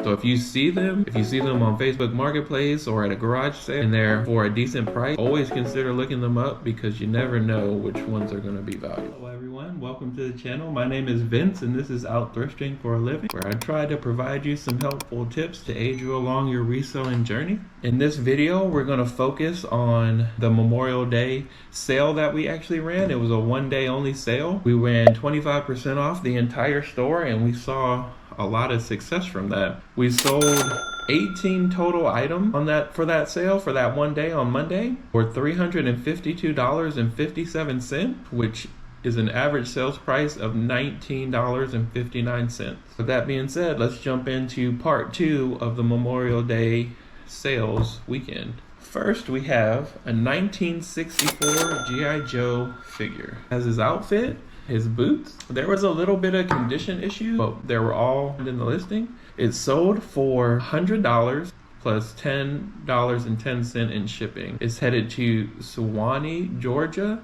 So if you see them on Facebook Marketplace or at a garage sale and they're for a decent price, always consider looking them up because you never know which ones are going to be valuable. Hello everyone, welcome to the channel. My name is Vince and this is Out Thrifting for a Living, where I try to provide you some helpful tips to aid you along your reselling journey. In this video, we're going to focus on the Memorial Day sale that we actually ran. It was a one-day only sale. We ran 25% off the entire store and we saw a lot of success from that. We sold 18 total items for that sale for that one day on Monday for $352.57, which is an average sales price of $19.59. With that being said, let's jump into part 2 of the Memorial Day sales weekend. First, we have a 1964 G.I. Joe figure. As his outfit, his boots, there was a little bit of condition issue, but they were all in the listing. It sold for $100 plus $10.10 in shipping. It's headed to Suwanee, Georgia.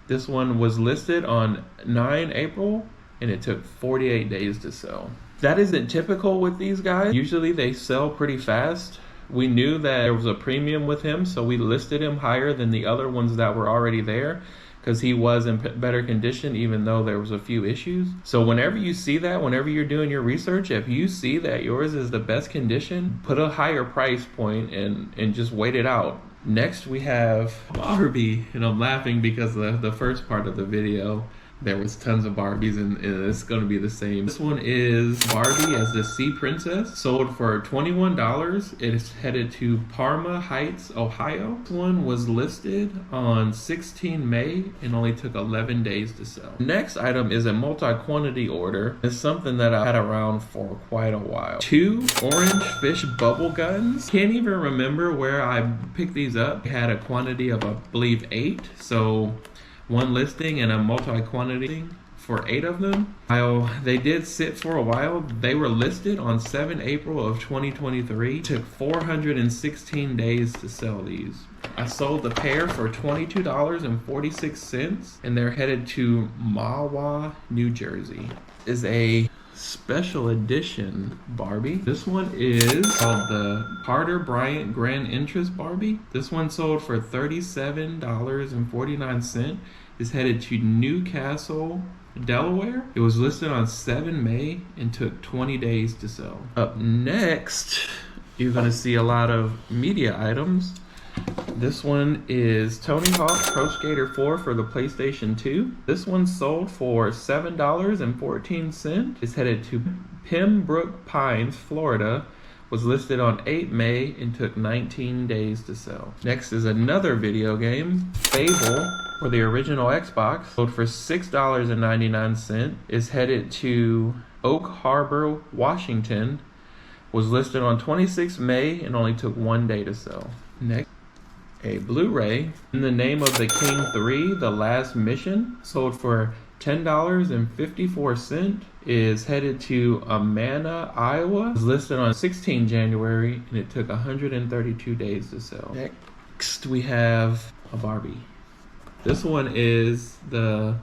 This one was listed on 9 April and it took 48 days to sell. That isn't typical with these guys. Usually they sell pretty fast. We knew that there was a premium with him, so we listed him higher than the other ones that were already there, because he was in better condition even though there was a few issues. So whenever you see that, whenever you're doing your research, if you see that yours is the best condition, put a higher price point and just wait it out. Next we have Barbie, and I'm laughing because the first part of the video there was tons of Barbies and it's going to be the same. This one is Barbie as the Sea Princess, sold for $21. It is headed to Parma Heights, Ohio. This one was listed on 16 May and only took 11 days to sell. Next item is a multi-quantity order. It's something that I had around for quite a while. 2 orange fish bubble guns. Can't even remember where I picked these up. I had a quantity of I believe 8, so one listing and a multi-quantity for 8 of them. While they did sit for a while, they were listed on 7 April of 2023. It took 416 days to sell these. I sold the pair for $22.46 and they're headed to Mahwah, New Jersey. Is a special edition Barbie. This one is called the Carter Bryant Grand Entrance Barbie. This one sold for $37.49. Is headed to Newcastle, Delaware. It was listed on 7 May and took 20 days to sell. Up next, you're going to see a lot of media items. This one is Tony Hawk Pro Skater 4 for the PlayStation 2. This one sold for $7.14. It's headed to Pembroke Pines, Florida. Was listed on 8 May and took 19 days to sell. Next is another video game, Fable for the original Xbox. Sold for $6.99. Is headed to Oak Harbor, Washington. Was listed on 26 May and only took 1 day to sell. Next, a Blu-ray, In the Name of the King 3, The Last Mission, sold for $10.54, is headed to Amana, Iowa. Was listed on 16 January and it took 132 days to sell. Next we have a Barbie. This one is the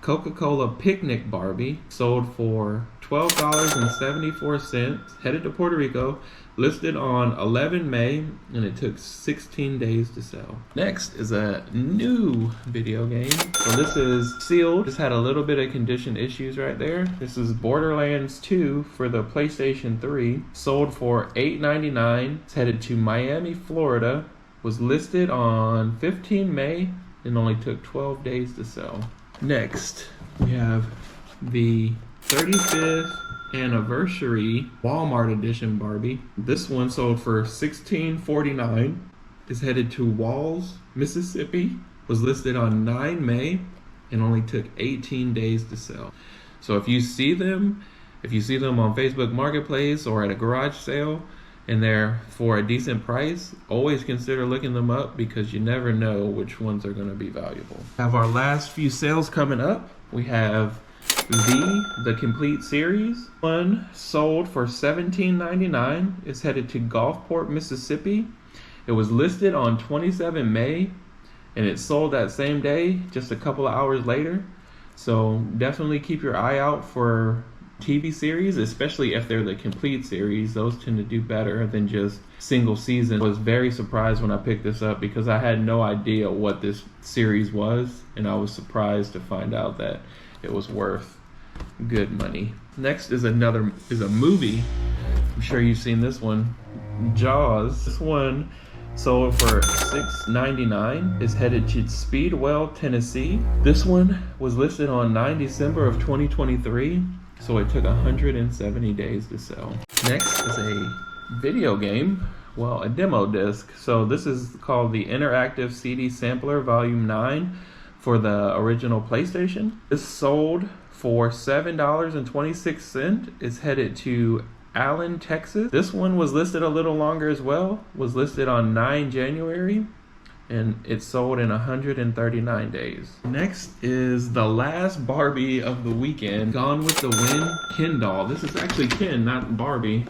Coca-Cola Picnic Barbie, sold for $12.74, headed to Puerto Rico, listed on 11 May, and it took 16 days to sell. Next is a new video game. So this is sealed. Just had a little bit of condition issues right there. This is Borderlands 2 for the PlayStation 3, sold for $8.99. It's headed to Miami, Florida. Was listed on 15 May and only took 12 days to sell. Next, we have the 35th anniversary Walmart edition Barbie. This one sold for $16.49. Is headed to Walls, Mississippi. Was listed on 9 May and only took 18 days to sell. So if you see them on Facebook Marketplace or at a garage sale and they're for a decent price, always consider looking them up because you never know which ones are going to be valuable. Have our last few sales coming up. We have the complete series. One sold for $17.99. It's headed to Gulfport, Mississippi. It was listed on 27 May and it sold that same day, just a couple of hours later. So definitely keep your eye out for TV series, especially if they're the complete series. Those tend to do better than just single season. I was very surprised when I picked this up because I had no idea what this series was, and I was surprised to find out that it was worth good money. Next is a movie. I'm sure you've seen this one, Jaws. This one sold for $6.99. Is headed to Speedwell, Tennessee. This one was listed on 9 December of 2023, so it took 170 days to sell. Next is a video game, well, a demo disc. So this is called the Interactive CD Sampler Volume 9 for the original PlayStation. This sold for $7.26. It's headed to Allen, Texas. This one was listed a little longer as well. Was listed on 9 January, and it sold in 139 days. Next is the last Barbie of the weekend, Gone with the Wind Ken doll. This is actually Ken, not Barbie.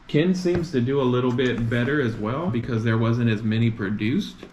Ken seems to do a little bit better as well because there wasn't as many produced.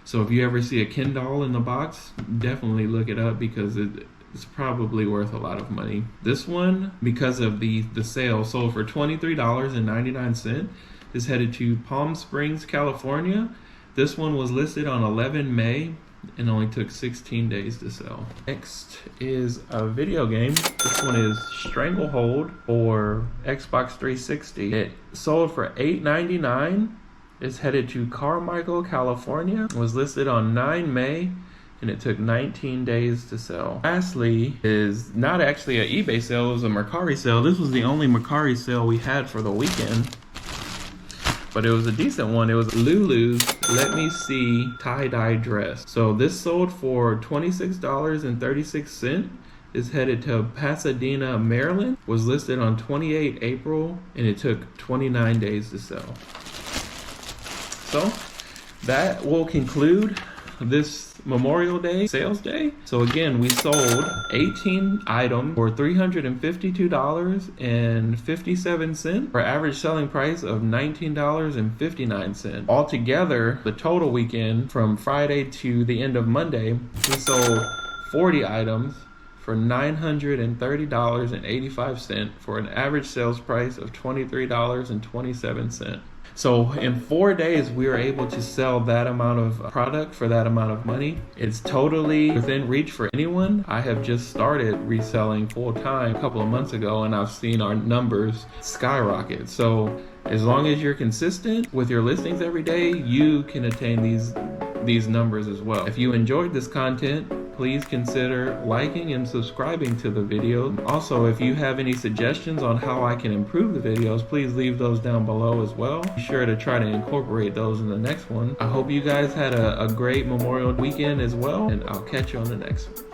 So if you ever see a Ken doll in the box, definitely look it up because it's probably worth a lot of money. This one, because of the sale, sold for $23.99. Is headed to Palm Springs, California. This one was listed on 11 May and only took 16 days to sell. Next is a video game. This one is Stranglehold for Xbox 360. It sold for $8.99. It's headed to Carmichael, California. It was listed on 9 May and it took 19 days to sell. Lastly is not actually an eBay sale, it was a Mercari sale. This was the only Mercari sale we had for the weekend, but it was a decent one. It was Lulu's Let Me See tie-dye dress. So this sold for $26.36. Is headed to Pasadena, Maryland. Was listed on 28 April and it took 29 days to sell. So that will conclude this Memorial Day sales day. So again, we sold 18 items for $352.57 for average selling price of $19.59. Altogether, the total weekend from Friday to the end of Monday, we sold 40 items for $930.85 for an average sales price of $23.27. So in 4 days, we were able to sell that amount of product for that amount of money. It's totally within reach for anyone. I have just started reselling full time a couple of months ago, and I've seen our numbers skyrocket. So as long as you're consistent with your listings every day, you can attain these numbers as well. If you enjoyed this content, please consider liking and subscribing to the video. Also, if you have any suggestions on how I can improve the videos, please leave those down below as well. Be sure to try to incorporate those in the next one. I hope you guys had a great Memorial weekend as well, and I'll catch you on the next one.